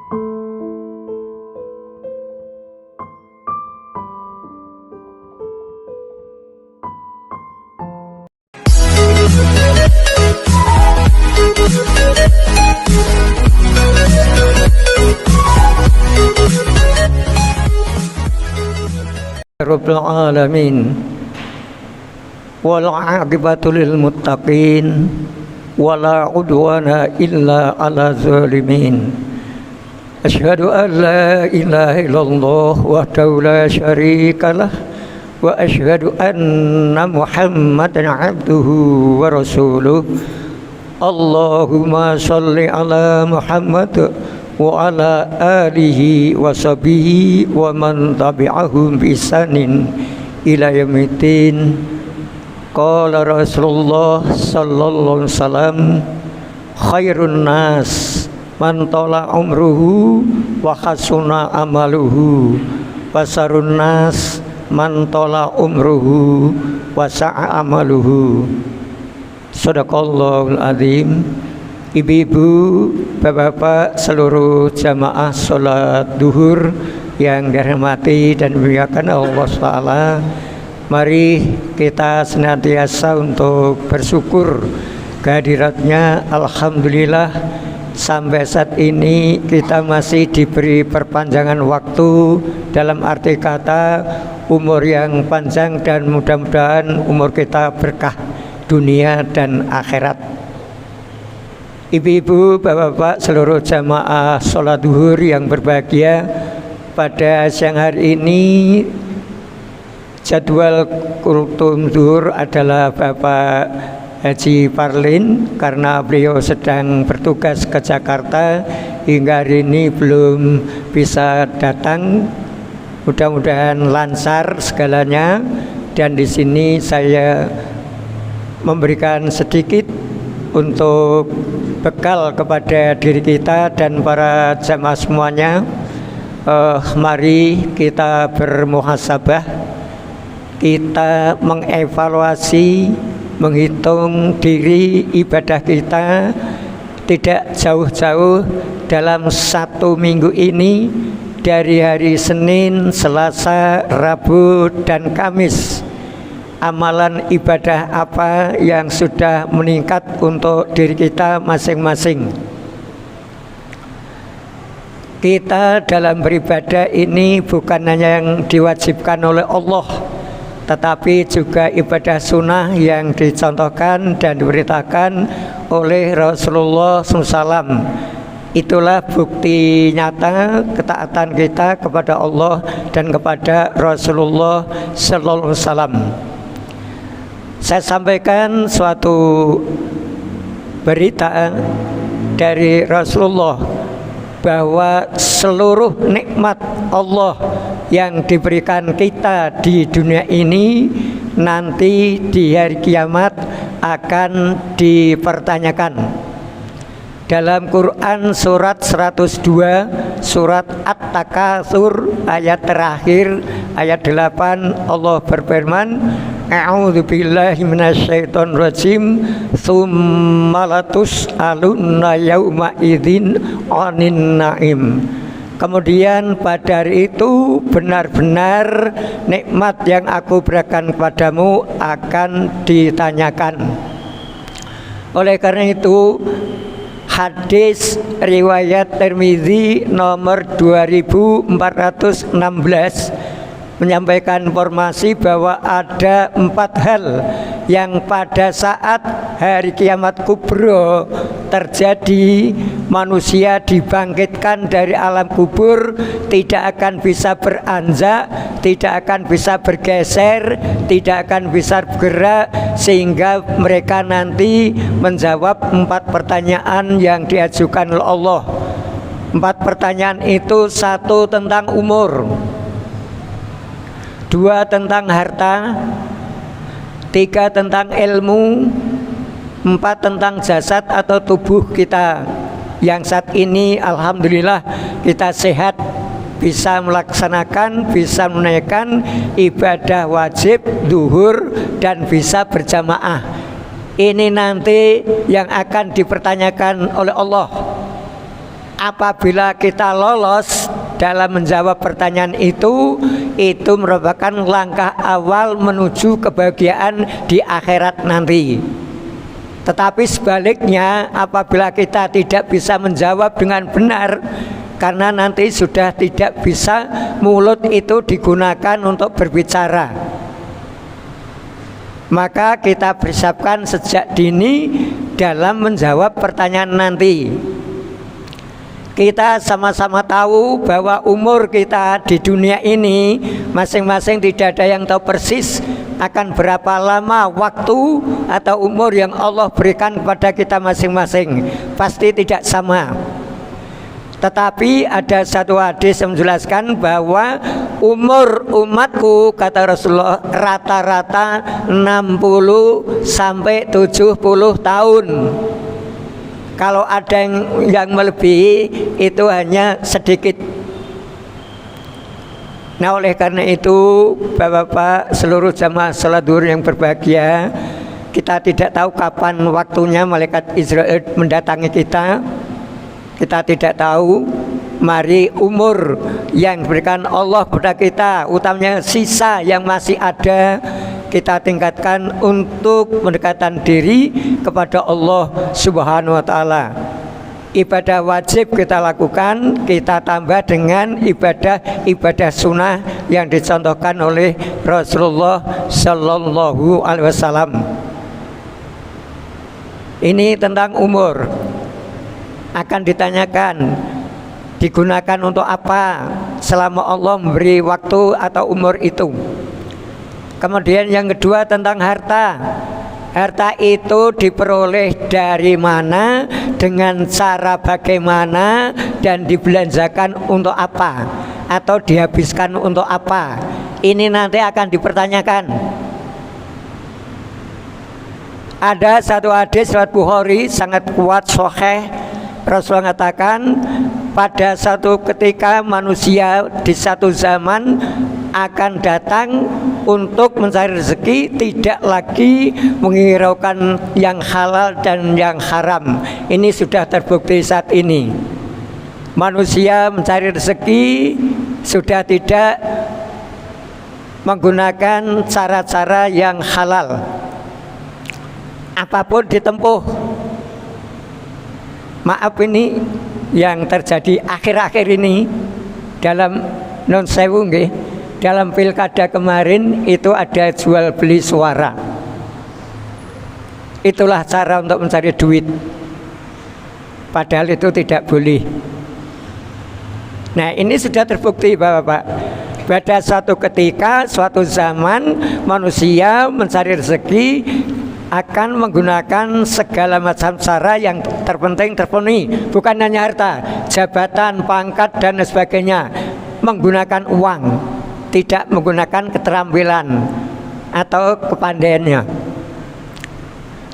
Rabbil alamin wal aqibatu lil muttaqin wala udwana illa ala zalimin. Asyhadu an la ilaha illallah wahdahu la syarikalah wa asyhadu anna Muhammadan abduhu wa rasuluh. Allahumma shalli ala Muhammad wa ala alihi wa sahbihi wa man tabi'ahum bi ihsanin ila yaumiddin. Qala Rasulullah sallallahu alaihi wasallam, khairun nas man tala umruhu wa hasuna amaluhu wa sarun nas man tala umruhu wa sa'a amaluhu. Shadaqallahul azim. Ibu-ibu, bapak-bapak, seluruh jamaah sholat duhur yang dirahmati dan dimuliakan Allah Ta'ala, mari kita senantiasa untuk bersyukur kehadiratnya. Alhamdulillah sampai saat ini kita masih diberi perpanjangan waktu, dalam arti kata umur yang panjang, dan mudah-mudahan umur kita berkah dunia dan akhirat. Ibu-ibu, bapak-bapak, seluruh jamaah sholat duhur yang berbahagia, pada siang hari ini jadwal kultum duhur adalah Bapak Haji Parlin, karena beliau sedang bertugas ke Jakarta hingga hari ini belum bisa datang. Mudah-mudahan lancar segalanya, dan di sini saya memberikan sedikit untuk bekal kepada diri kita dan para jamaah semuanya. Mari kita bermuhasabah, kita mengevaluasi, menghitung diri ibadah kita tidak jauh-jauh dalam satu minggu ini, dari hari Senin, Selasa, Rabu, dan Kamis. Amalan ibadah apa yang sudah meningkat untuk diri kita masing-masing. Kita dalam beribadah ini bukan hanya yang diwajibkan oleh Allah, tetapi juga ibadah sunnah yang dicontohkan dan diberitakan oleh Rasulullah SAW. Itulah bukti nyata ketaatan kita kepada Allah dan kepada Rasulullah SAW. Saya sampaikan suatu berita dari Rasulullah bahwa seluruh nikmat Allah yang diberikan kita di dunia ini nanti di hari kiamat akan dipertanyakan. Dalam Quran surat 102, surat At-Takatsur, ayat terakhir, ayat 8, Allah berfirman, A'udzu billahi minasyaitonir rajim, tsumma latus'alunna yauma idzin 'anin na'im. Kemudian pada hari itu benar-benar nikmat yang aku berikan kepadamu akan ditanyakan. Oleh karena itu, hadis riwayat Tirmidzi nomor 2416 menyampaikan informasi bahwa ada 4 hal yang pada saat hari kiamat kubro terjadi, manusia dibangkitkan dari alam kubur, tidak akan bisa beranjak, tidak akan bisa bergeser, tidak akan bisa bergerak, sehingga mereka nanti menjawab 4 pertanyaan yang diajukan oleh Allah. 4 pertanyaan itu: 1 tentang umur, 2 tentang harta, 3 tentang ilmu, 4 tentang jasad atau tubuh kita yang saat ini alhamdulillah kita sehat, bisa melaksanakan, bisa menunaikan ibadah wajib duhur dan bisa berjamaah. Ini nanti yang akan dipertanyakan oleh Allah. apabila kita lolos dalam menjawab pertanyaan itu merupakan langkah awal menuju kebahagiaan di akhirat nanti. Tetapi sebaliknya, apabila kita tidak bisa menjawab dengan benar, karena nanti sudah tidak bisa, mulut itu digunakan untuk berbicara, maka kita persiapkan sejak dini dalam menjawab pertanyaan nanti. Kita sama-sama tahu bahwa umur kita di dunia ini masing-masing tidak ada yang tahu persis akan berapa lama waktu atau umur yang Allah berikan kepada kita masing-masing. Pasti tidak sama. Tetapi ada satu hadis yang menjelaskan bahwa umur umatku, kata Rasulullah, rata-rata 60 sampai 70 tahun. Kalau ada yang melebihi itu hanya sedikit. Nah, oleh karena itu Bapak-bapak seluruh jamaah salat zuhur yang berbahagia, kita tidak tahu kapan waktunya malaikat Israel mendatangi kita. Kita tidak tahu. Mari umur yang diberikan Allah kepada kita, utamanya sisa yang masih ada, kita tingkatkan untuk mendekatkan diri kepada Allah Subhanahu wa taala. Ibadah wajib kita lakukan, kita tambah dengan ibadah sunnah yang dicontohkan oleh Rasulullah Sallallahu Alaihi Wasallam. Ini tentang umur. Akan ditanyakan, digunakan untuk apa selama Allah memberi waktu atau umur itu. Kemudian yang kedua tentang harta. Harta itu diperoleh dari mana, dengan cara bagaimana, dan dibelanjakan untuk apa atau dihabiskan untuk apa. Ini nanti akan dipertanyakan. Ada satu hadis riwayat Bukhari sangat kuat, sahih. Rasulullah mengatakan, pada satu ketika manusia di satu zaman akan datang untuk mencari rezeki, tidak lagi menghiraukan yang halal dan yang haram. Ini sudah terbukti saat ini. Manusia mencari rezeki sudah tidak menggunakan cara-cara yang halal. Apapun ditempuh. Maaf, ini yang terjadi akhir-akhir ini dalam non sewu nggih, dalam pilkada kemarin itu ada jual beli suara. Itulah cara untuk mencari duit. Padahal itu tidak boleh. Nah, ini sudah terbukti Bapak-bapak. Pada suatu ketika, suatu zaman manusia mencari rezeki akan menggunakan segala macam cara yang terpenting terpenuhi, bukan hanya harta, jabatan, pangkat dan sebagainya, menggunakan uang, tidak menggunakan keterampilan atau kepandaiannya.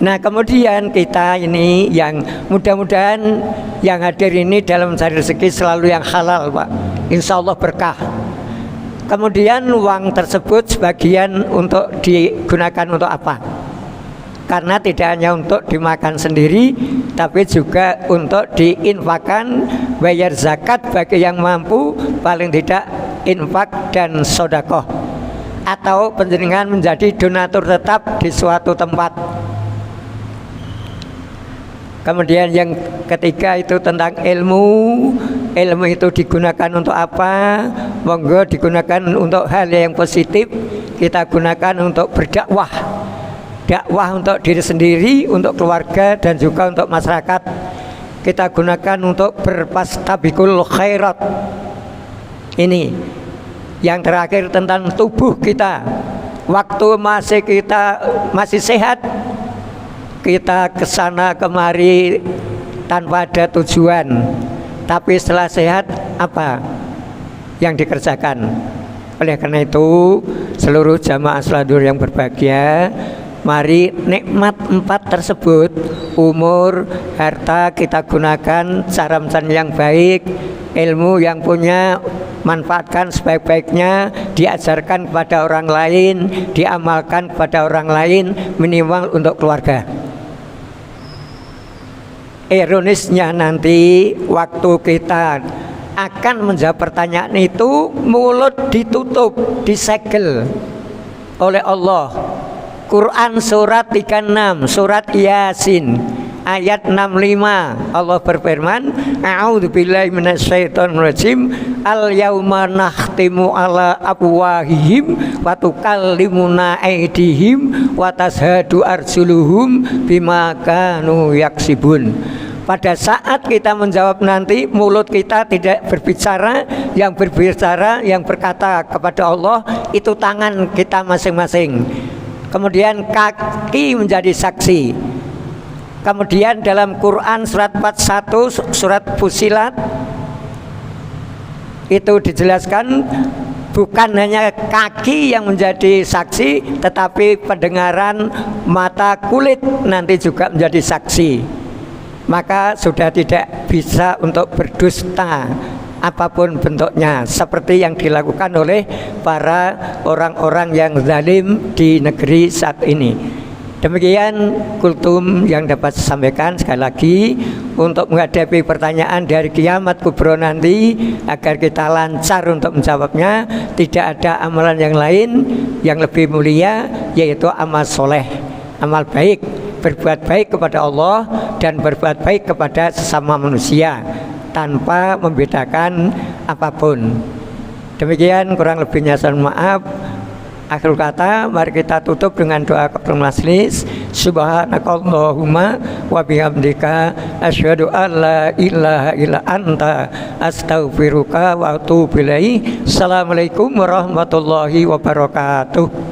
Nah, kemudian kita ini yang mudah-mudahan yang hadir ini dalam mencari rezeki selalu yang halal, Pak. Insya Allah berkah. Kemudian uang tersebut sebagian untuk digunakan untuk apa? Karena tidak hanya untuk dimakan sendiri, tapi juga untuk diinfakkan, bayar zakat bagi yang mampu, paling tidak infak dan sodakoh, atau penjenengan menjadi donatur tetap di suatu tempat. Kemudian yang ketiga itu tentang ilmu. Ilmu itu digunakan untuk apa? Monggo digunakan untuk hal yang positif. Kita gunakan untuk berdakwah. Dakwah untuk diri sendiri, untuk keluarga, dan juga untuk masyarakat. Kita gunakan untuk berfastabiqul khairat. Ini yang terakhir tentang tubuh kita. Waktu kita masih sehat, kita kesana kemari tanpa ada tujuan. Tapi setelah sehat, apa yang dikerjakan? Oleh karena itu, seluruh jamaah salat zuhur yang berbahagia, mari nikmat 4 tersebut, umur, harta, kita gunakan cara-cara yang baik, ilmu yang punya manfaatkan sebaik-baiknya, diajarkan kepada orang lain, diamalkan kepada orang lain, minimal untuk keluarga. Ironisnya nanti waktu kita akan menjawab pertanyaan itu, mulut ditutup, disegel oleh Allah. Quran surat 36, surat Yasin ayat 65, Allah berfirman, a'udzubillahi minasyaitonir rajim, al yauma nakhtimu ala afwahihim wa tukallimuna aydihim wa tashhadu arjuluhum bima kanu yaksibun. Pada saat kita menjawab nanti, mulut kita tidak berbicara, yang berbicara, yang berkata kepada Allah itu tangan kita masing-masing. Kemudian kaki menjadi saksi. Kemudian dalam Quran surat 41, surat Fusilat, itu dijelaskan bukan hanya kaki yang menjadi saksi, tetapi pendengaran, mata, kulit nanti juga menjadi saksi. Maka sudah tidak bisa untuk berdusta apapun bentuknya, seperti yang dilakukan oleh para orang-orang yang zalim di negeri saat ini. Demikian kultum yang dapat saya sampaikan. Sekali lagi, untuk menghadapi pertanyaan dari kiamat kubro nanti, agar kita lancar untuk menjawabnya, tidak ada amalan yang lain yang lebih mulia, yaitu amal soleh, amal baik, berbuat baik kepada Allah dan berbuat baik kepada sesama manusia tanpa membedakan apapun. Demikian kurang lebihnya, saya maaf. Akhir kata, mari kita tutup dengan doa kafaratul majlis. Subhanakallahumma wa bihamdika asyhadu an la ilaha illa anta astaghfiruka wa atubu ilaik. Assalamualaikum warahmatullahi wabarakatuh.